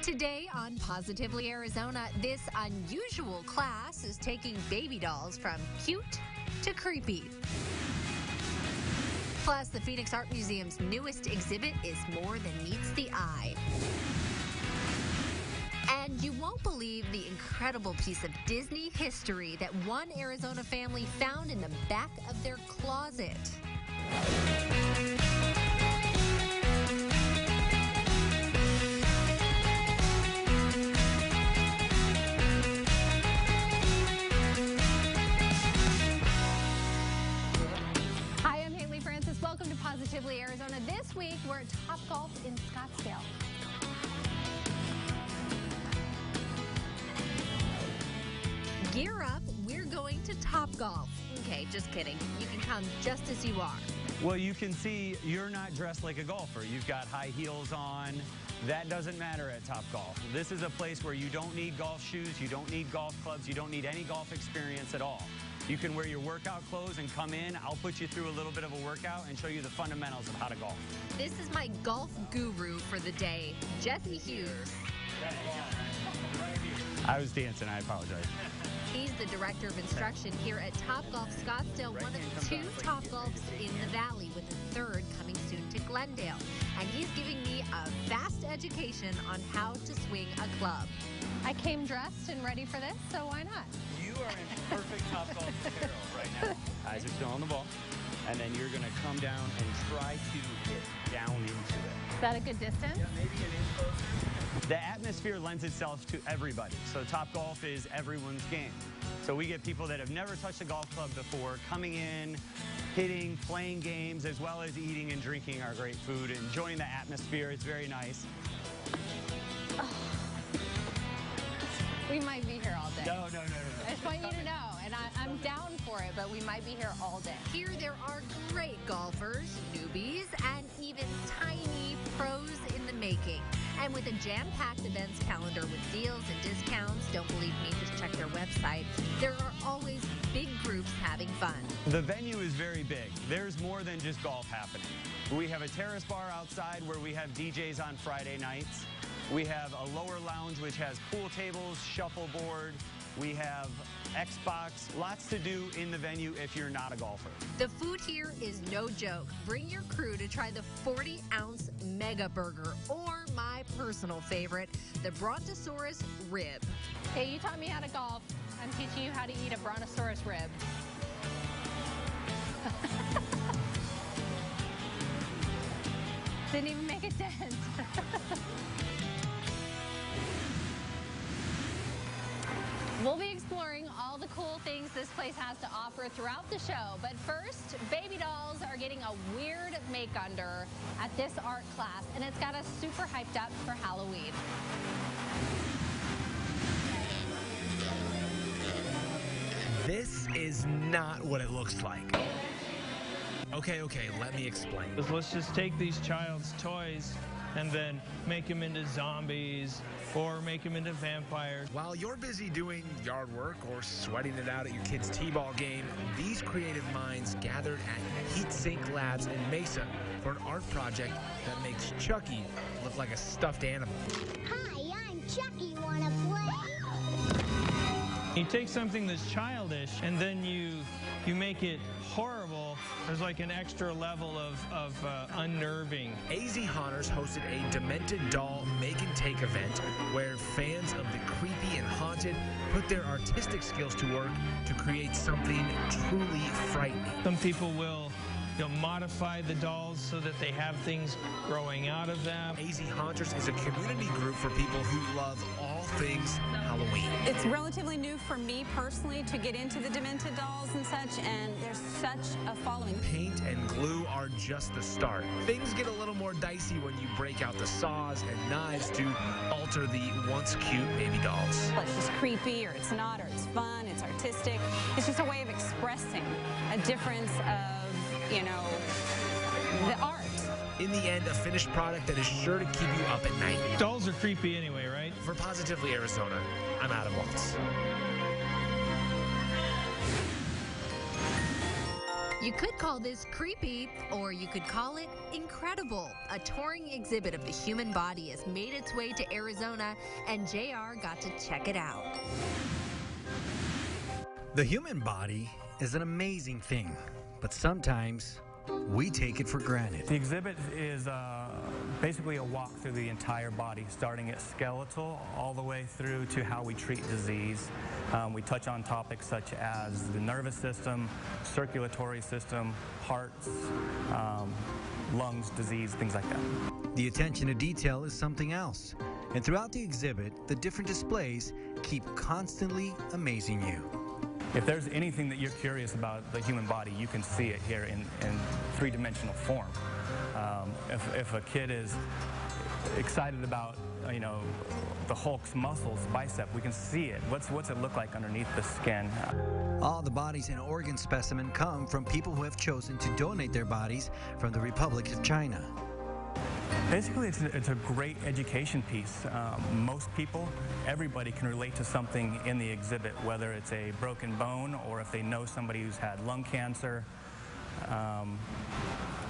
Today on Positively Arizona, this unusual class is taking baby dolls from cute to creepy. Plus, the Phoenix Art Museum's newest exhibit is more than meets the eye. And you won't believe the incredible piece of Disney history that one Arizona family found in the back of their closet. Welcome to Positively Arizona. This week, we're at TopGolf in Scottsdale. Gear up, we're going to TopGolf. Okay, just kidding. You can come just as you are. Well, you can see you're not dressed like a golfer. You've got high heels on. That doesn't matter at TopGolf. This is a place where you don't need golf shoes, you don't need golf clubs, you don't need any golf experience at all. You can wear your workout clothes and come in. I'll put you through a little bit of a workout and show you the fundamentals of how to golf. This is my golf guru for the day, Jesse Hughes. I was dancing, I apologize. He's the director of instruction here at TopGolf Scottsdale, one of 2 TopGolfs in the valley, with a 3rd coming soon to Glendale. And he's giving me a vast education on how to swing a club. I came dressed and ready for this, so why not? You are in perfect TopGolf apparel right now. Eyes are still on the ball. And then you're going to come down and try to hit down into it. Is that a good distance? Yeah, maybe an inch closer. The atmosphere lends itself to everybody. So TopGolf is everyone's game. So we get people that have never touched a golf club before coming in, hitting, playing games, as well as eating and drinking our great food, enjoying the atmosphere. It's very nice. We might be here all day. No. I just want you to know, and I'm down for it, but we might be here all day. Here there are great golfers, newbies, and even tiny pros in the making. And with a jam-packed events calendar with deals and discounts, don't believe me, just check their website, there are always big groups having fun. The venue is very big. There's more than just golf happening. We have a terrace bar outside where we have DJs on Friday nights. We have a lower lounge which has pool tables, shuffleboard. We have Xbox, lots to do in the venue if you're not a golfer. The food here is no joke. Bring your crew to try the 40-ounce mega burger, or my personal favorite, the Brontosaurus rib. Hey, you taught me how to golf. I'm teaching you how to eat a Brontosaurus rib. Didn't even make a dent. We'll be exploring all the cool things this place has to offer throughout the show. But first, baby dolls are getting a weird make-under at this art class, and it's got us super hyped up for Halloween. This is not what it looks like. Okay, let me explain. Let's just take these child's toys and then make them into zombies or make them into vampires. While you're busy doing yard work or sweating it out at your kid's t-ball game, these creative minds gathered at Heat Sink Labs in Mesa for an art project that makes Chucky look like a stuffed animal. Hi, I'm Chucky. Wanna play? You take something that's childish and then you make it horrible. There's like an extra level of unnerving. AZ Haunters hosted a demented doll make and take event where fans of the creepy and haunted put their artistic skills to work to create something truly frightening. Some people will modify the dolls so that they have things growing out of them. AZ Haunters is a community group for people who love all things Halloween. It's relatively new for me personally to get into the demented dolls and such, and there's such a following. Paint and glue are just the start. Things get a little more dicey when you break out the saws and knives to alter the once cute baby dolls. It's just creepy, or it's not, or it's fun, it's artistic. It's just a way of expressing a difference of, the art. In the end, a finished product that is sure to keep you up at night. Dolls are creepy anyway, right? For Positively Arizona, I'm Adam Waltz. You could call this creepy, or you could call it incredible. A touring exhibit of the human body has made its way to Arizona, and JR got to check it out. The human body is an amazing thing, but sometimes we take it for granted. The exhibit is basically a walk through the entire body, starting at skeletal all the way through to how we treat disease. We touch on topics such as the nervous system, circulatory system, hearts, lungs, disease, things like that. The attention to detail is something else. And throughout the exhibit, the different displays keep constantly amazing you. If there's anything that you're curious about the human body, you can see it here in three-dimensional form. If a kid is excited about, the Hulk's muscles, bicep, we can see it. What's it look like underneath the skin? All the bodies and organ specimen come from people who have chosen to donate their bodies from the Republic of China. Basically, it's a great education piece. Most people, everybody can relate to something in the exhibit, whether it's a broken bone or if they know somebody who's had lung cancer.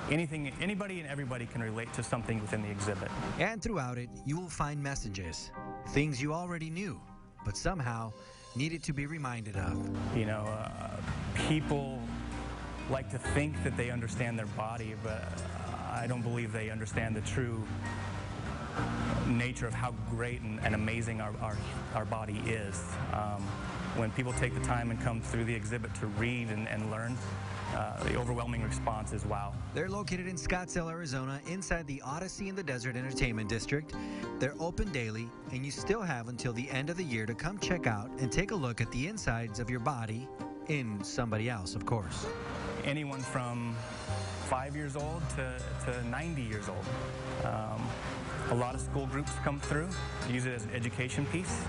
Anybody and everybody can relate to something within the exhibit. And throughout it, you will find messages, things you already knew, but somehow needed to be reminded of. People like to think that they understand their body, but I don't believe they understand the true nature of how great and amazing our body is. When people take the time and come through the exhibit to read and learn, the overwhelming response is wow. They're located in Scottsdale, Arizona, inside the Odyssey in the Desert Entertainment District. They're open daily, and you still have until the end of the year to come check out and take a look at the insides of your body, in somebody else, of course. Anyone from 5 years old to 90 years old. A lot of school groups come through, use it as an education piece,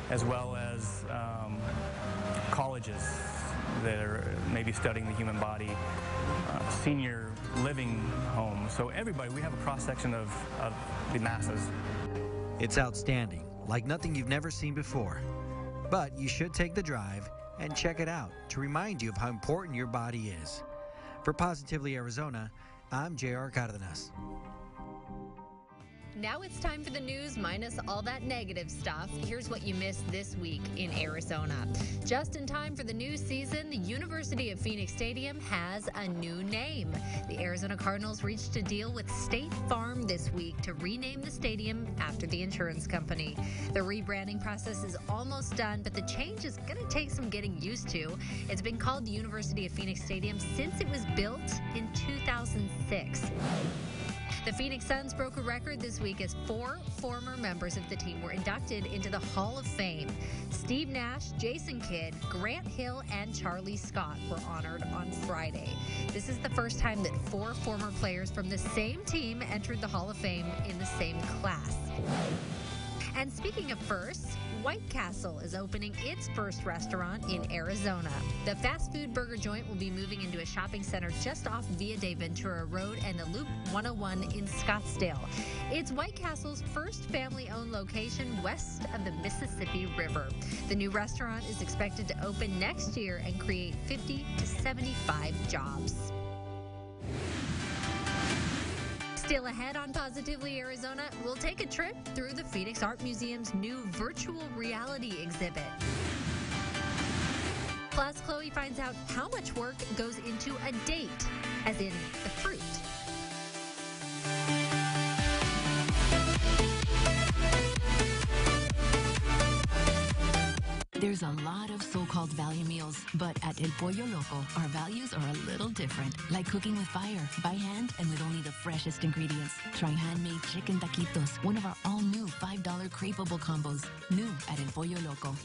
as well as colleges that are maybe studying the human body, senior living homes. So everybody, we have a cross-section of the masses. It's outstanding, like nothing you've never seen before. But you should take the drive and check it out to remind you of how important your body is. For Positively Arizona, I'm JR Cardenas. Now it's time for the news minus all that negative stuff. Here's what you missed this week in Arizona. Just in time for the new season, the University of Phoenix Stadium has a new name. The Arizona Cardinals reached a deal with State Farm this week to rename the stadium after the insurance company. The rebranding process is almost done, but the change is going to take some getting used to. It's been called the University of Phoenix Stadium since it was built in 2006. The Phoenix Suns broke a record this week as 4 former members of the team were inducted into the Hall of Fame. Steve Nash, Jason Kidd, Grant Hill, and Charlie Scott were honored on Friday. This is the first time that 4 former players from the same team entered the Hall of Fame in the same class. And speaking of firsts, White Castle is opening its first restaurant in Arizona. The fast food burger joint will be moving into a shopping center just off Via de Ventura Road and the Loop 101 in Scottsdale. It's White Castle's first family-owned location west of the Mississippi River. The new restaurant is expected to open next year and create 50 to 75 jobs. Still ahead on Positively Arizona, we'll take a trip through the Phoenix Art Museum's new virtual reality exhibit. Plus, Chloe finds out how much work goes into a date, as in the fruit. There's a lot of so-called value meals, but at El Pollo Loco, our values are a little different. Like cooking with fire, by hand, and with only the freshest ingredients. Try handmade chicken taquitos, one of our all-new $5 craveable combos. New at El Pollo Loco.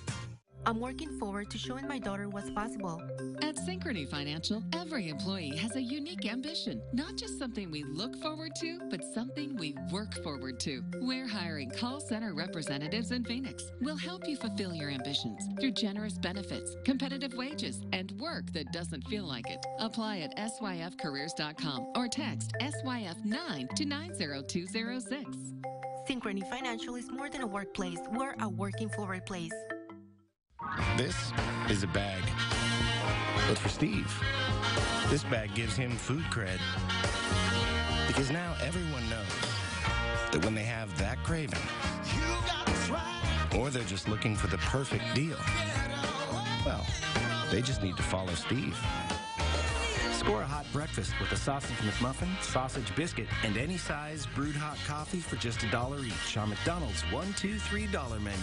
I'm working forward to showing my daughter what's possible. At Synchrony Financial, every employee has a unique ambition. Not just something we look forward to, but something we work forward to. We're hiring call center representatives in Phoenix. We'll help you fulfill your ambitions through generous benefits, competitive wages, and work that doesn't feel like it. Apply at syfcareers.com or text SYF9 to 90206. Synchrony Financial is more than a workplace. We're a working forward place. This is a bag. But for Steve, this bag gives him food cred. Because now everyone knows that when they have that craving, or they're just looking for the perfect deal, well, they just need to follow Steve. Score a hot breakfast with a sausage McMuffin, sausage biscuit, and any size brewed hot coffee for just $1 each on McDonald's $1, $2, $3 menu.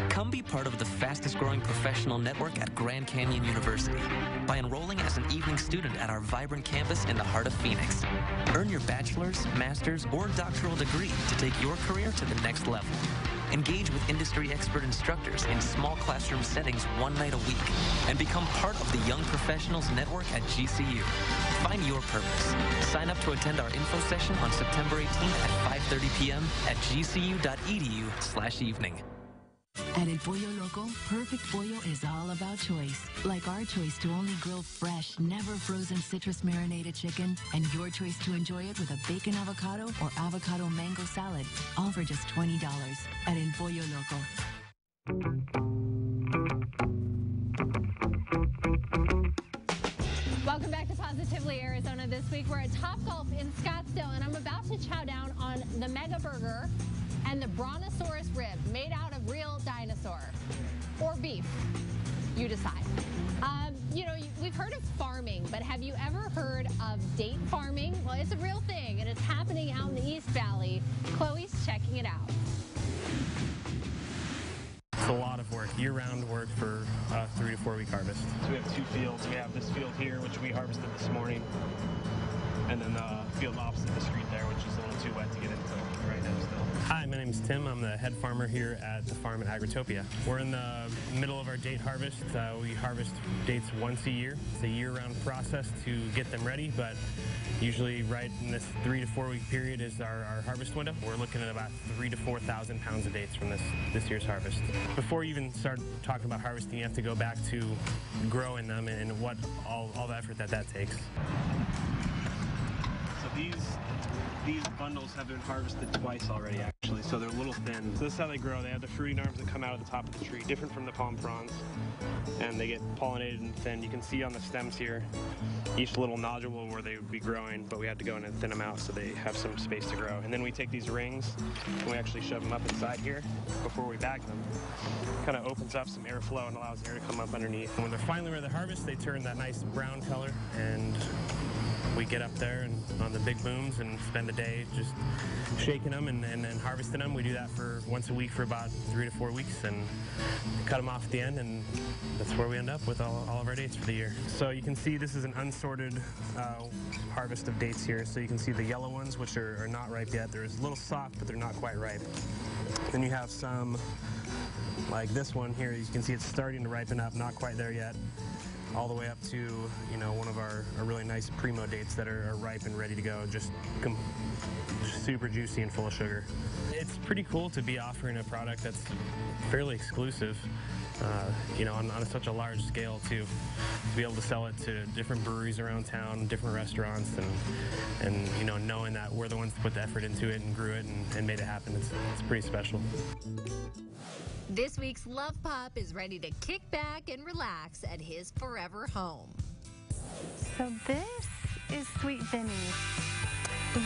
Come be part of the fastest growing professional network at Grand Canyon University by enrolling as an evening student at our vibrant campus in the heart of Phoenix. Earn your bachelor's, master's, or doctoral degree to take your career to the next level. Engage with industry expert instructors in small classroom settings one night a week and become part of the Young Professionals Network at GCU. Find your purpose. Sign up to attend our info session on September 18th at 5:30 p.m. at gcu.edu/evening. At El Pollo Loco, perfect pollo is all about choice. Like our choice to only grill fresh, never frozen citrus marinated chicken, and your choice to enjoy it with a bacon avocado or avocado mango salad, all for just $20 at El Pollo Loco. Welcome back to Positively Arizona. This week we're at TopGolf in Scottsdale, and I'm about to chow down on the Mega Burger and the Brontosaurus rib made out of real dinosaur or beef. You decide. We've heard of farming, but have you ever heard of date farming? Well, it's a real thing, and it's happening out in the East Valley. Chloe's checking it out. It's a lot of work, year-round work for a 3 to 4 week harvest. So we have 2 fields. We have this field here, which we harvested this morning, and then the field opposite the street there, which is a little too wet to get into right now still. Hi, my name is Tim. I'm the head farmer here at the farm at Agritopia. We're in the middle of our date harvest. We harvest dates once a year. It's a year-round process to get them ready, but usually right in this 3 to 4 week period is our harvest window. We're looking at about 3,000 to 4,000 pounds of dates from this year's harvest. Before you even start talking about harvesting, you have to go back to growing them and what all the effort that takes. So these bundles have been harvested twice already, actually, so they're a little thin. So this is how they grow. They have the fruiting arms that come out of the top of the tree, different from the palm fronds, and they get pollinated and thinned. You can see on the stems here, each little nodule where they would be growing, but we had to go in and thin them out so they have some space to grow. And then we take these rings and we actually shove them up inside here before we bag them. Kind of opens up some airflow and allows air to come up underneath. And when they're finally ready to harvest, they turn that nice brown color, and we get up there and on the big booms and spend the day just shaking them and then harvesting them. We do that for once a week for about 3 to 4 weeks and cut them off at the end, and that's where we end up with all of our dates for the year. So you can see this is an unsorted harvest of dates here. So you can see the yellow ones, which are not ripe yet. They're a little soft, but they're not quite ripe. Then you have some like this one here. You can see it's starting to ripen up, not quite there yet, all the way up to, one of our really nice primo dates that are ripe and ready to go, just super juicy and full of sugar. It's pretty cool to be offering a product that's fairly exclusive, on such a large scale too. To be able to sell it to different breweries around town, different restaurants, and knowing that we're the ones that put the effort into it and grew it and made it happen, it's pretty special. This week's Love Pup is ready to kick back and relax at his forever home. So this is Sweet Vinny.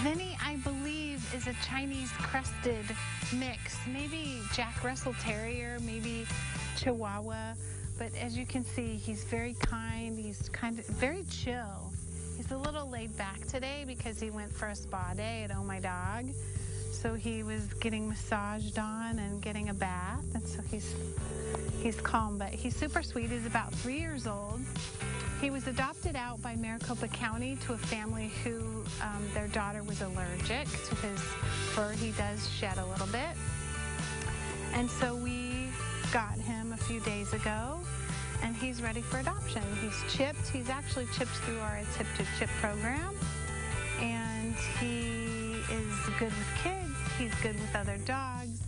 Vinny, I believe, is a Chinese crested mix. Maybe Jack Russell Terrier, maybe Chihuahua. But as you can see, he's very kind. He's kind of very chill. He's a little laid back today because he went for a spa day at Oh My Dog. So he was getting massaged on and getting a bath, and so he's calm, but he's super sweet. He's about 3 years old. He was adopted out by Maricopa County to a family who their daughter was allergic to his fur. He does shed a little bit. And so we got him a few days ago, and he's ready for adoption. He's chipped. He's actually chipped through our Tip to Chip program, and he is good with kids. He's good with other dogs.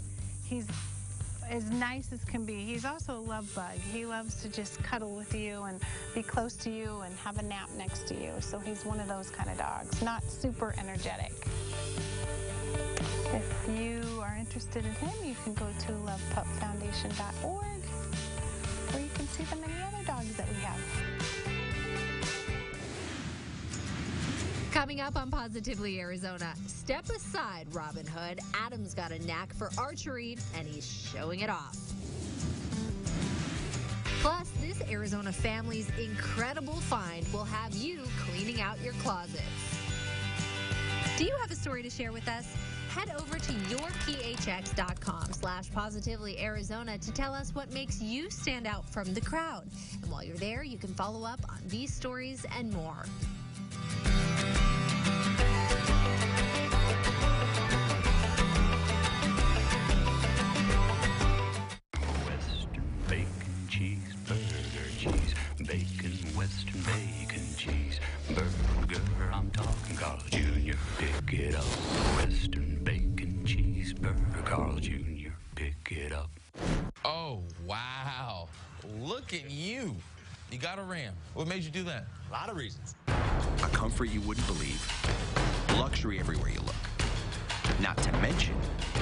He's as nice as can be. He's also a love bug. He loves to just cuddle with you and be close to you and have a nap next to you. So he's one of those kind of dogs, not super energetic. If you are interested in him, you can go to lovepupfoundation.org where you can see the many other dogs that we have. Coming up on Positively Arizona, step aside, Robin Hood. Adam's got a knack for archery, and he's showing it off. Plus, this Arizona family's incredible find will have you cleaning out your closets. Do you have a story to share with us? Head over to yourphx.com/positively-Arizona to tell us what makes you stand out from the crowd. And while you're there, you can follow up on these stories and more. Bacon, Western bacon, cheeseburger. I'm talking Carl Jr. Pick it up. Western bacon, cheeseburger. Carl Jr. Pick it up. Oh, wow. Look at you. You got a Ram. What made you do that? A lot of reasons. A comfort you wouldn't believe. Luxury everywhere you look. Not to mention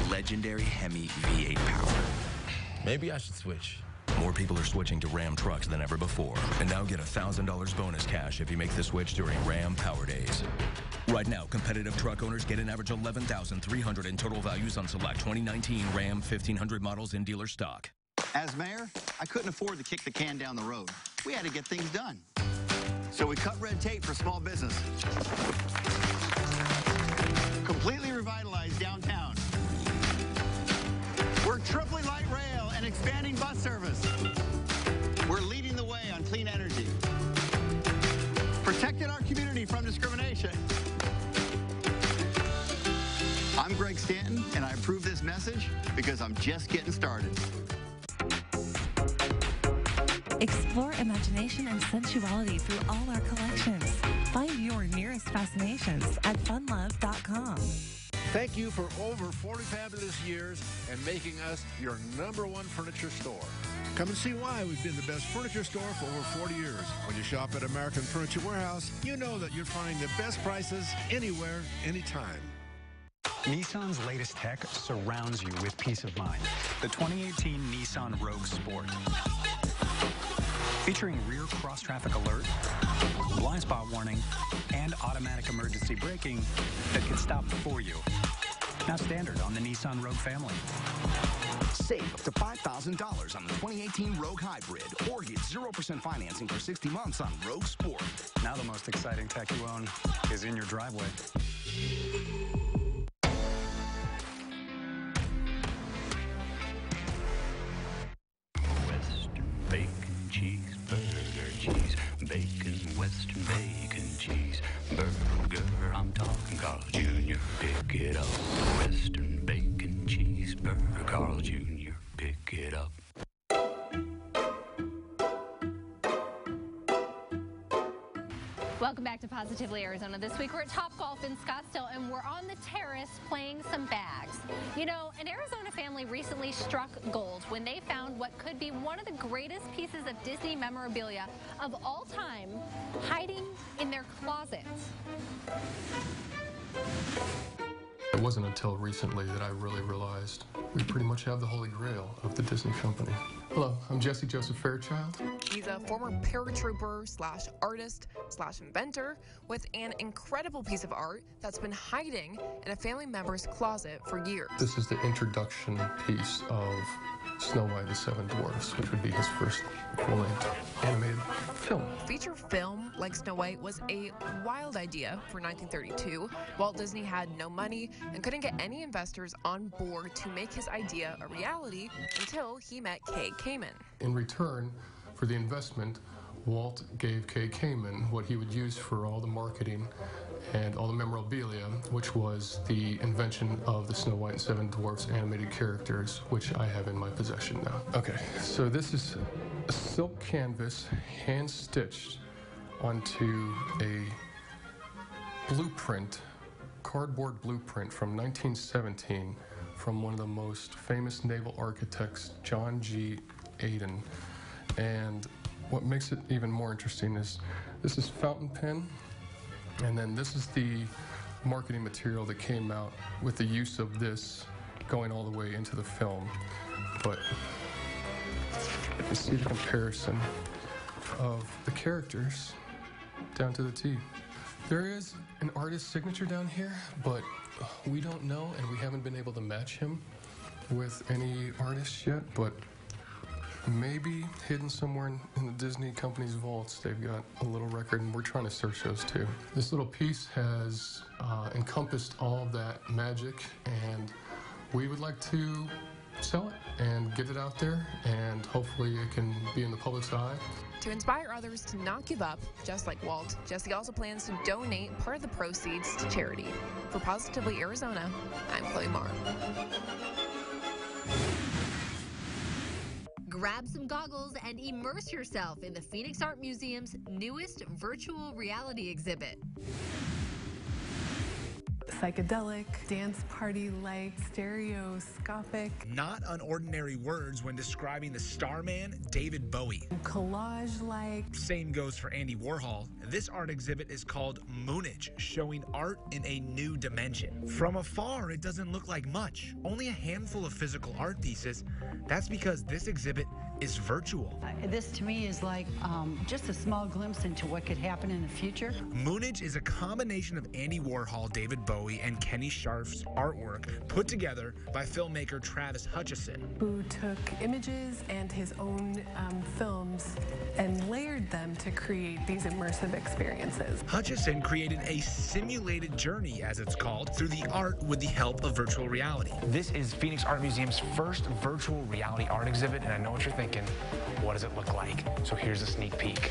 legendary Hemi V8 power. Maybe I should switch. More people are switching to Ram trucks than ever before. And now get $1,000 bonus cash if you make the switch during Ram Power Days. Right now, competitive truck owners get an average $11,300 in total values on select 2019 Ram 1500 models in dealer stock. As mayor, I couldn't afford to kick the can down the road. We had to get things done. So we cut red tape for small business. Completely revitalized downtown. We're tripling light rail and expanding bus service. We're leading the way on clean energy. Protected our community from discrimination. I'm Greg Stanton, and I approve this message because I'm just getting started. Explore imagination and sensuality through all our collections. Find your nearest fascinations at funlove.com. Thank you for over 40 fabulous years and making us your #1 furniture store. Come and see why we've been the best furniture store for over 40 years. When you shop at American Furniture Warehouse, you know that you're finding the best prices anywhere, anytime. Nissan's latest tech surrounds you with peace of mind. The 2018 Nissan Rogue Sport. Featuring rear cross-traffic alert, blind spot warning, and automatic emergency braking that can stop for you. Now standard on the Nissan Rogue family. Save up to $5,000 on the 2018 Rogue Hybrid, or get 0% financing for 60 months on Rogue Sport. Now the most exciting tech you own is in your driveway. Bacon, Western bacon, cheeseburger. I'm talking Carl Jr. Pick it up. Western bacon, cheeseburger. Carl Jr. Pick it up. Welcome back to Positively Arizona. This week we're at TopGolf in Scottsdale, and we're on the terrace playing some bags. You know, an Arizona family recently struck gold when they found what could be one of the greatest pieces of Disney memorabilia of all time hiding in their closets. It wasn't until recently that I really realized we pretty much have the holy grail of the Disney company. Hello, I'm Jesse Joseph Fairchild. He's a former paratrooper / artist / inventor with an incredible piece of art that's been hiding in a family member's closet for years. This is the introduction piece of Snow White and the Seven Dwarfs, which would be his first full-length animated film. Feature film like Snow White was a wild idea for 1932. Walt Disney had no money and couldn't get any investors on board to make his idea a reality until he met Kay Kamen. In return for the investment, Walt gave Kay Kamen what he would use for all the marketing and all the memorabilia, which was the invention of the Snow White and Seven Dwarfs animated characters, which I have in my possession now. Okay, so this is a silk canvas hand-stitched onto a blueprint, cardboard blueprint from 1917 from one of the most famous naval architects, John G. Aden. And what makes it even more interesting is this is fountain pen, and then this is the marketing material that came out with the use of this going all the way into the film. But You can see the comparison of the characters down to the T. There is an artist's signature down here, but we don't know, and we haven't been able to match him with any artist yet, but maybe hidden somewhere in the Disney company's vaults, they've got a little record, and we're trying to search those too. This little piece has encompassed all of that magic, and we would like to sell it and get it out there, and hopefully it can be in the public's eye. To inspire others to not give up, just like Walt, Jesse also plans to donate part of the proceeds to charity. For Positively Arizona, I'm Chloe Marr. Grab some goggles and immerse yourself in the Phoenix Art Museum's newest virtual reality exhibit. Psychedelic, dance party-like, stereoscopic. Not unordinary words when describing the starman, David Bowie. Collage-like. Same goes for Andy Warhol. This art exhibit is called Moonage, showing art in a new dimension. From afar, it doesn't look like much. Only a handful of physical art pieces. That's because this exhibit is virtual. This to me is like just a small glimpse into what could happen in the future. Moonage is a combination of Andy Warhol, David Bowie, and Kenny Scharf's artwork put together by filmmaker Travis Hutchison, who took images and his own films and layered them to create these immersive experiences. Hutchison created a simulated journey, as it's called, through the art with the help of virtual reality. This is Phoenix Art Museum's first virtual reality art exhibit, and I know what you're thinking. What does it look like? So here's a sneak peek.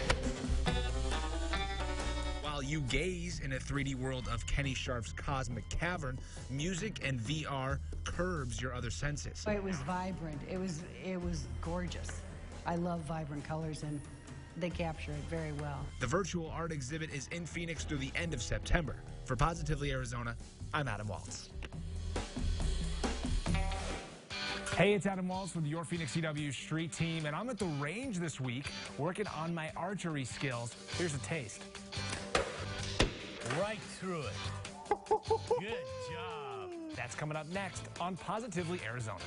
While you gaze in a 3D world of Kenny Scharf's cosmic cavern, music and VR curbs your other senses. It was vibrant. It was gorgeous. I love vibrant colors, and they capture it very well. The virtual art exhibit is in Phoenix through the end of September. For Positively Arizona, I'm Adam Waltz. Hey, it's Adam Walls from your Phoenix CW Street Team, and I'm at the range this week working on my archery skills. Here's a taste. Right through it. Good job. That's coming up next on Positively Arizona.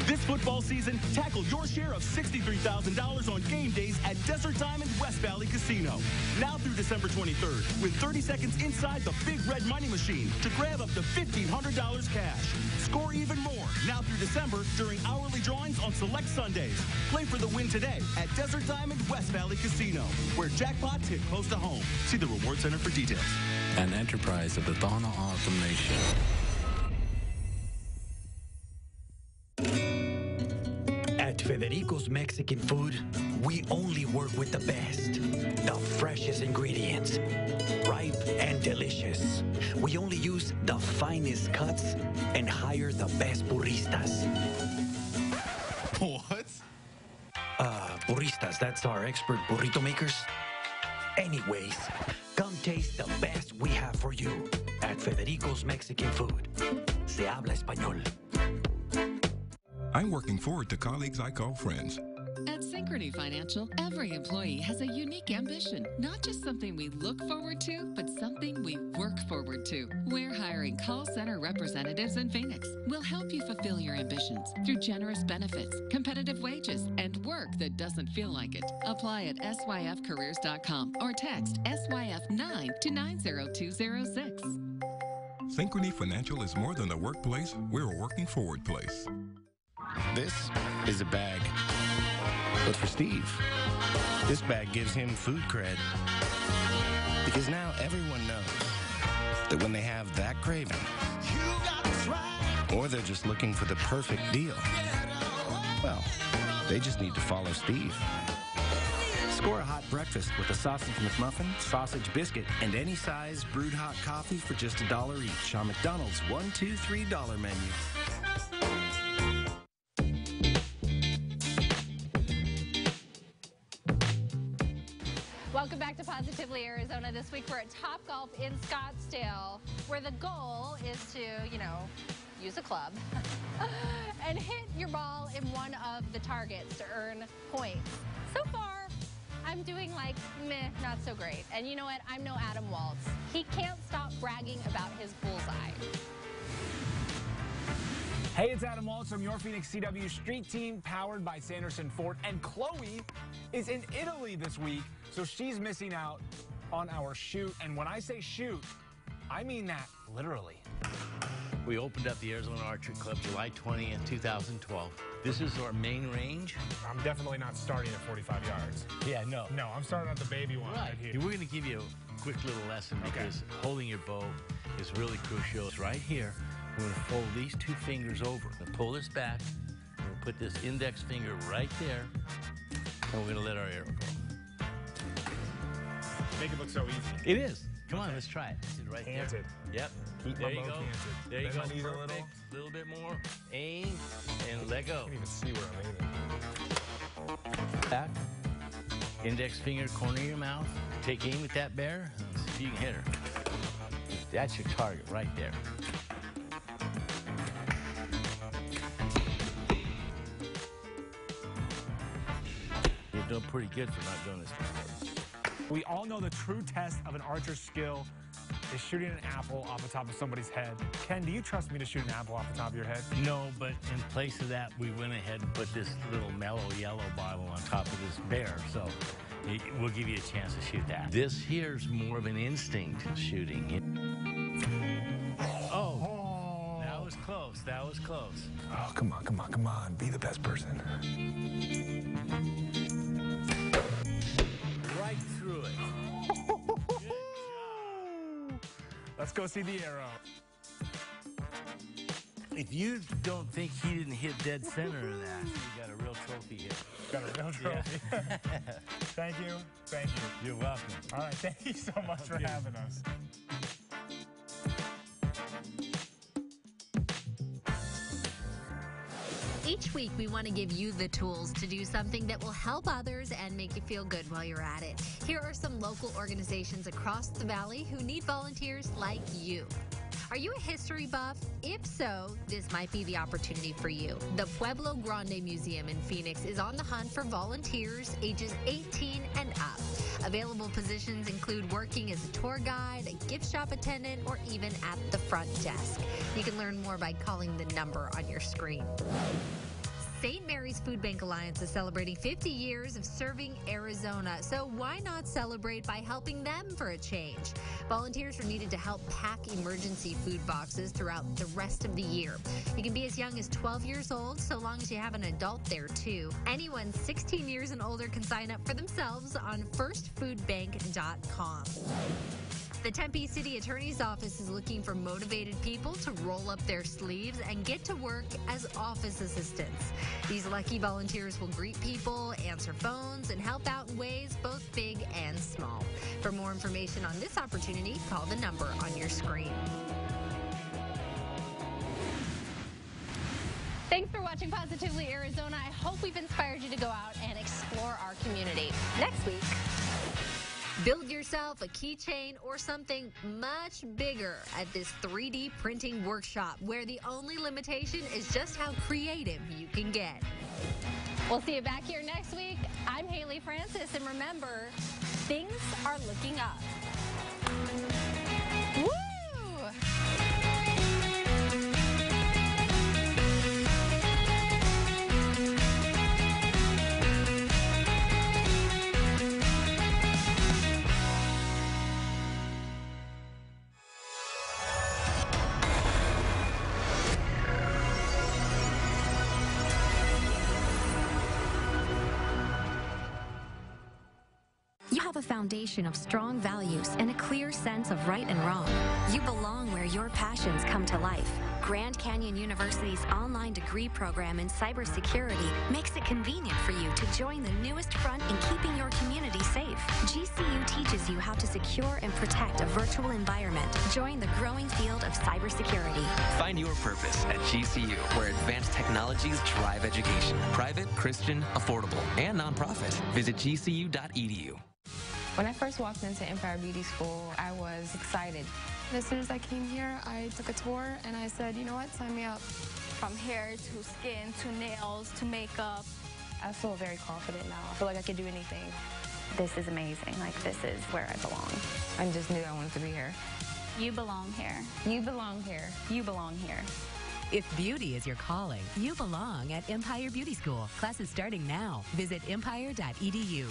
This football season, tackle your share of $63,000 on game days at Desert Diamond West Valley Casino. Now through December 23rd, win 30 seconds inside the Big Red Money Machine to grab up to $1,500 cash. Score even more now through December during hourly drawings on select Sundays. Play for the win today at Desert Diamond West Valley Casino, where jackpots hit close to home. See the Reward Center for details. An enterprise of the Donna Automation. At Federico's Mexican Food, we only work with the best, the freshest ingredients, ripe and delicious. We only use the finest cuts and hire the best burristas. What? Burristas, that's our expert burrito makers. Anyways, come taste the best we have for you at Federico's Mexican Food. Se habla español. I'm working forward to colleagues I call friends. At Synchrony Financial, every employee has a unique ambition, not just something we look forward to, but something we work forward to. We're hiring call center representatives in Phoenix. We'll help you fulfill your ambitions through generous benefits, competitive wages, and work that doesn't feel like it. Apply at syfcareers.com or text SYF9 to 90206. Synchrony Financial is more than a workplace, we're a working forward place. This is a bag. But for Steve, this bag gives him food cred. Because now everyone knows that when they have that craving, or they're just looking for the perfect deal, well, they just need to follow Steve. Score a hot breakfast with a sausage McMuffin, sausage biscuit, and any size brewed hot coffee for just $1 each on McDonald's $1, $2, $3 menu. Welcome back to Positively Arizona. This week we're at TopGolf in Scottsdale, where the goal is to, use a club and hit your ball in one of the targets to earn points. So far, I'm doing like meh, not so great. And you know what? I'm no Adam Waltz. He can't stop bragging about his bullseye. Hey, it's Adam Waltz from your Phoenix CW Street Team, powered by Sanderson Ford. And Chloe is in Italy this week, so she's missing out on our shoot. And when I say shoot, I mean that literally. We opened up the Arizona Archery Club July 20th, 2012. This is our main range. I'm definitely not starting at 45 yards. Yeah, no. No, I'm starting at the baby one right here. We're going to give you a quick little lesson because holding your bow is really crucial. It's right here. We're going to fold these two fingers over and pull this back. We're going to put this index finger right there, and we're going to let our arrow go. Make it look so easy. It is. Come on, let's try it. Right Canted. There. Yep. Keep there my you bow go. canted. There you Bend go. my knees a Perfect. little. Little bit more. Aim and let go. I can't even see where I'm aiming. Back. Index finger, corner of your mouth. Take aim with that bear. And see if you can hit her. That's your target right there. You're doing pretty good for not doing this before. We all know the true test of an archer's skill is shooting an apple off the top of somebody's head. Ken, do you trust me to shoot an apple off the top of your head? No, but in place of that, we went ahead and put this little mellow yellow bottle on top of this bear, so we'll give you a chance to shoot that. This here's more of an instinct shooting. Oh, that was close. That was close. Oh, come on, come on, come on. Be the best person. Right through it. Let's go see the arrow. If you don't think he didn't hit dead center of that, you got a real trophy here. Got a real trophy. Yeah. Thank you. Thank you. You're welcome. All right. Thank you so much for having us. Each week, we want to give you the tools to do something that will help others and make you feel good while you're at it. Here are some local organizations across the valley who need volunteers like you. Are you a history buff? If so, this might be the opportunity for you. The Pueblo Grande Museum in Phoenix is on the hunt for volunteers ages 18 and up. Available positions include working as a tour guide, a gift shop attendant, or even at the front desk. You can learn more by calling the number on your screen. St. Mary's Food Bank Alliance is celebrating 50 years of serving Arizona, so why not celebrate by helping them for a change? Volunteers are needed to help pack emergency food boxes throughout the rest of the year. You can be as young as 12 years old, so long as you have an adult there too. Anyone 16 years and older can sign up for themselves on firstfoodbank.com. The Tempe City Attorney's Office is looking for motivated people to roll up their sleeves and get to work as office assistants. These lucky volunteers will greet people, answer phones, and help out in ways both big and small. For more information on this opportunity, call the number on your screen. Thanks for watching Positively Arizona. I hope we've inspired you to go out and explore our community. Next week, build yourself a keychain or something much bigger at this 3D printing workshop, where the only limitation is just how creative you can get. we'll see you back here next week. I'm Haley Francis, and remember, things are looking up. Woo! You have a foundation of strong values and a clear sense of right and wrong. You belong where your passions come to life. Grand Canyon University's online degree program in cybersecurity makes it convenient for you to join the newest front in keeping your community safe. GCU teaches you how to secure and protect a virtual environment. Join the growing field of cybersecurity. Find your purpose at GCU, where advanced technologies drive education. Private, Christian, affordable, and nonprofit. Visit gcu.edu. When I first walked into Empire Beauty School, I was excited. As soon as I came here, I took a tour and I said, you know what, sign me up. From hair to skin to nails to makeup. I feel very confident now. I feel like I could do anything. this is amazing. Like, this is where I belong. I just knew I wanted to be here. You belong here. You belong here. You belong here. If beauty is your calling, you belong at Empire Beauty School. Classes starting now. Visit empire.edu.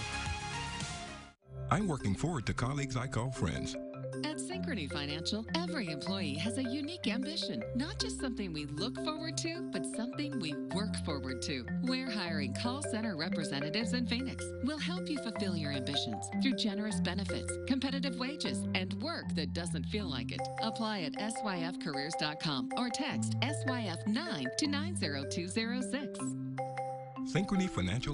I'm working forward to colleagues I call friends. At Synchrony Financial, every employee has a unique ambition, not just something we look forward to, but something we work forward to. We're hiring call center representatives in Phoenix. We'll help you fulfill your ambitions through generous benefits, competitive wages, and work that doesn't feel like it. Apply at syfcareers.com or text SYF9 to 90206. Synchrony Financial